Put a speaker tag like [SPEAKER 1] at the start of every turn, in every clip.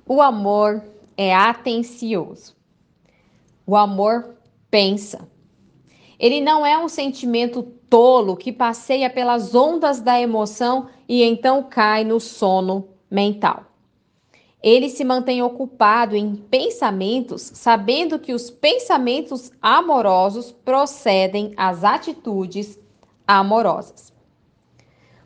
[SPEAKER 1] O amor é atencioso. O amor pensa. Ele não é um sentimento tolo que passeia pelas ondas da emoção e então cai no sono mental. Ele se mantém ocupado em pensamentos, sabendo que os pensamentos amorosos procedem às atitudes amorosas.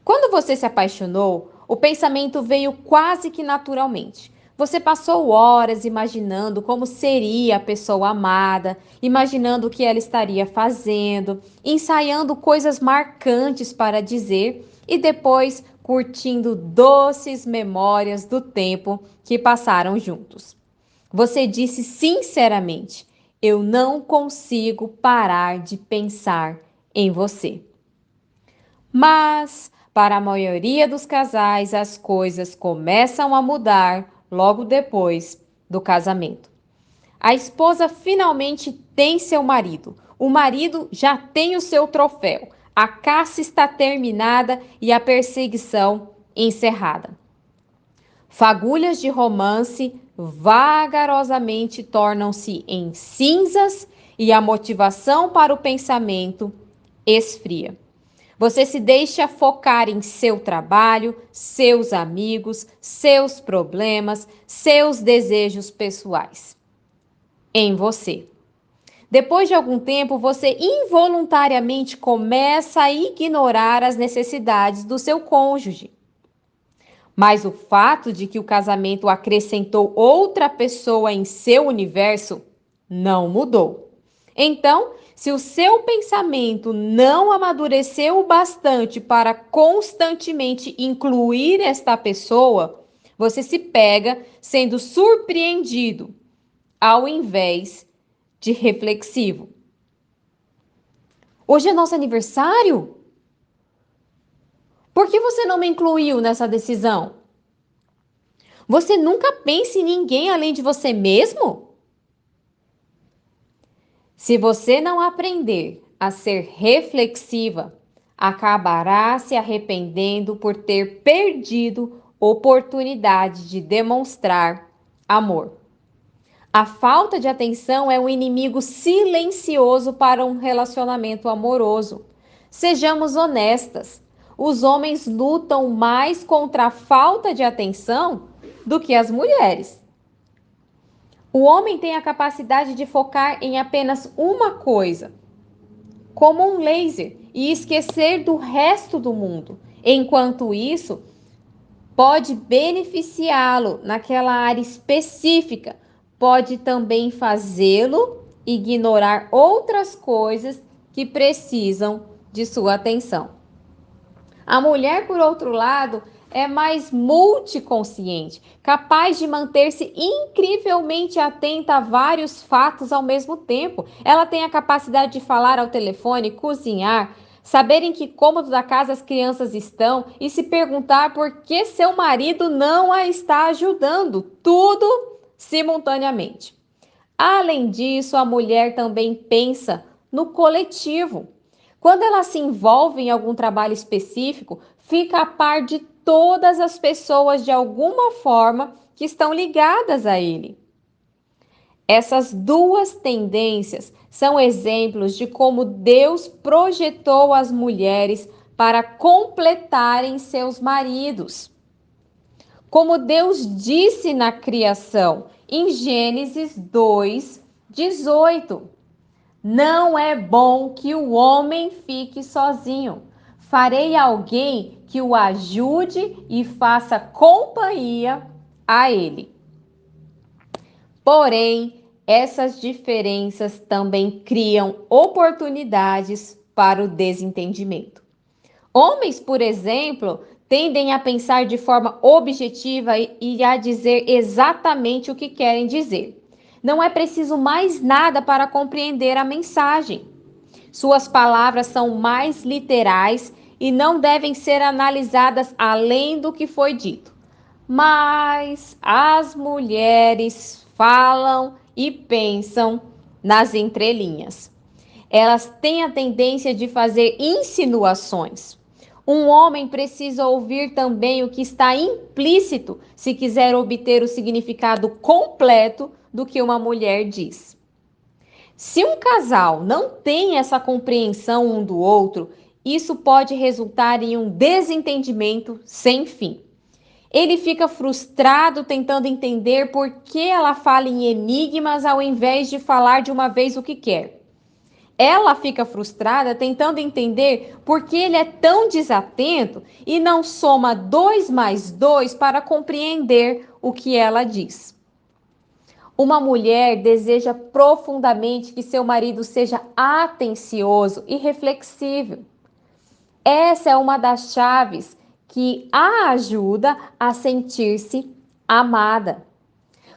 [SPEAKER 1] Quando você se apaixonou, o pensamento veio quase que naturalmente. Você passou horas imaginando como seria a pessoa amada, imaginando o que ela estaria fazendo, ensaiando coisas marcantes para dizer e depois curtindo doces memórias do tempo que passaram juntos. Você disse sinceramente: eu não consigo parar de pensar em você. Mas, para a maioria dos casais, as coisas começam a mudar logo depois do casamento. A esposa finalmente tem seu marido. O marido já tem o seu troféu. A caça está terminada e a perseguição encerrada. Fagulhas de romance vagarosamente tornam-se em cinzas e a motivação para o pensamento esfria. Você se deixa focar em seu trabalho, seus amigos, seus problemas, seus desejos pessoais. Em você. Depois de algum tempo, você involuntariamente começa a ignorar as necessidades do seu cônjuge. Mas o fato de que o casamento acrescentou outra pessoa em seu universo não mudou. Então, se o seu pensamento não amadureceu o bastante para constantemente incluir esta pessoa, você se pega sendo surpreendido ao invés de reflexivo. Hoje é nosso aniversário? Por que você não me incluiu nessa decisão? Você nunca pensa em ninguém além de você mesmo? Se você não aprender a ser reflexiva, acabará se arrependendo por ter perdido oportunidade de demonstrar amor. A falta de atenção é um inimigo silencioso para um relacionamento amoroso. Sejamos honestas, os homens lutam mais contra a falta de atenção do que as mulheres. O homem tem a capacidade de focar em apenas uma coisa, como um laser, e esquecer do resto do mundo. Enquanto isso, pode beneficiá-lo naquela área específica, pode também fazê-lo ignorar outras coisas que precisam de sua atenção. A mulher, por outro lado, é mais multiconsciente, capaz de manter-se incrivelmente atenta a vários fatos ao mesmo tempo. Ela tem a capacidade de falar ao telefone, cozinhar, saber em que cômodo da casa as crianças estão e se perguntar por que seu marido não a está ajudando. Tudo simultaneamente. Além disso, a mulher também pensa no coletivo. Quando ela se envolve em algum trabalho específico, fica a par de todas as pessoas de alguma forma que estão ligadas a ele. Essas duas tendências são exemplos de como Deus projetou as mulheres para completarem seus maridos. Como Deus disse na criação, em Gênesis 2:18. Não é bom que o homem fique sozinho. Farei alguém que o ajude e faça companhia a ele. Porém, essas diferenças também criam oportunidades para o desentendimento. Homens, por exemplo, tendem a pensar de forma objetiva e a dizer exatamente o que querem dizer. Não é preciso mais nada para compreender a mensagem. Suas palavras são mais literais e não devem ser analisadas além do que foi dito. Mas as mulheres falam e pensam nas entrelinhas. Elas têm a tendência de fazer insinuações. Um homem precisa ouvir também o que está implícito se quiser obter o significado completo do que uma mulher diz. Se um casal não tem essa compreensão um do outro, isso pode resultar em um desentendimento sem fim. Ele fica frustrado tentando entender por que ela fala em enigmas ao invés de falar de uma vez o que quer. Ela fica frustrada tentando entender por que ele é tão desatento e não soma 2 mais 2 para compreender o que ela diz. Uma mulher deseja profundamente que seu marido seja atencioso e reflexível. Essa é uma das chaves que a ajuda a sentir-se amada.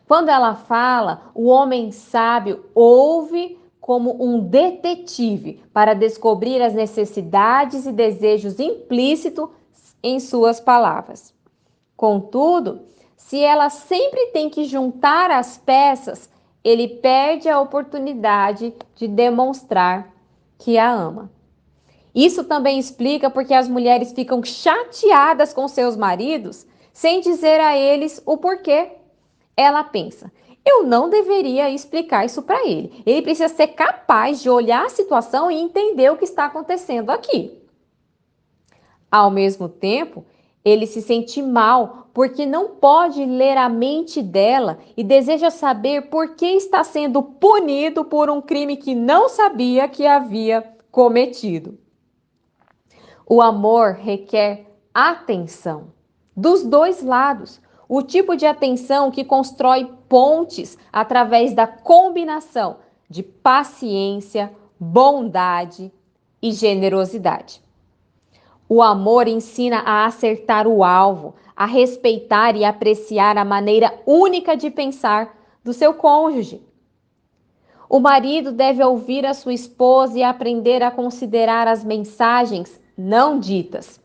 [SPEAKER 1] Quando ela fala, o homem sábio ouve como um detetive para descobrir as necessidades e desejos implícitos em suas palavras. Contudo, se ela sempre tem que juntar as peças, ele perde a oportunidade de demonstrar que a ama. Isso também explica porque as mulheres ficam chateadas com seus maridos sem dizer a eles o porquê. Ela pensa: eu não deveria explicar isso para ele. Ele precisa ser capaz de olhar a situação e entender o que está acontecendo aqui. Ao mesmo tempo, ele se sente mal porque não pode ler a mente dela e deseja saber por que está sendo punido por um crime que não sabia que havia cometido. O amor requer atenção dos dois lados. O tipo de atenção que constrói pontes através da combinação de paciência, bondade e generosidade. O amor ensina a acertar o alvo, a respeitar e apreciar a maneira única de pensar do seu cônjuge. O marido deve ouvir a sua esposa e aprender a considerar as mensagens não ditas.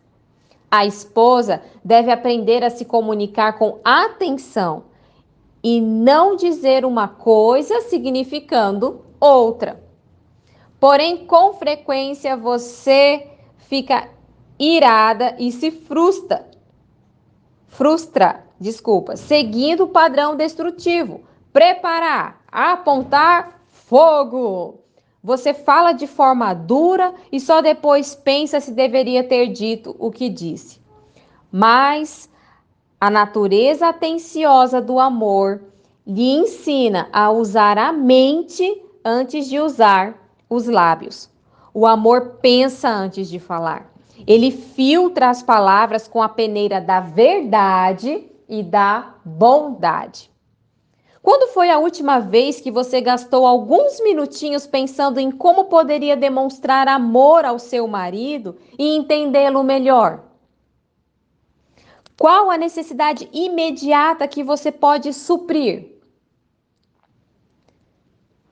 [SPEAKER 1] A esposa deve aprender a se comunicar com atenção e não dizer uma coisa significando outra. Porém, com frequência você fica irada e se seguindo o padrão destrutivo. Preparar, apontar, fogo. Você fala de forma dura e só depois pensa se deveria ter dito o que disse. Mas a natureza atenciosa do amor lhe ensina a usar a mente antes de usar os lábios. O amor pensa antes de falar. Ele filtra as palavras com a peneira da verdade e da bondade. Quando foi a última vez que você gastou alguns minutinhos pensando em como poderia demonstrar amor ao seu marido e entendê-lo melhor? Qual a necessidade imediata que você pode suprir?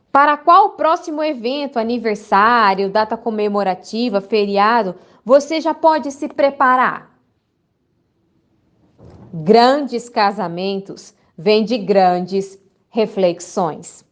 [SPEAKER 1] Para qual próximo evento, aniversário, data comemorativa, feriado, você já pode se preparar? Grandes casamentos vêm de grandes reflexões.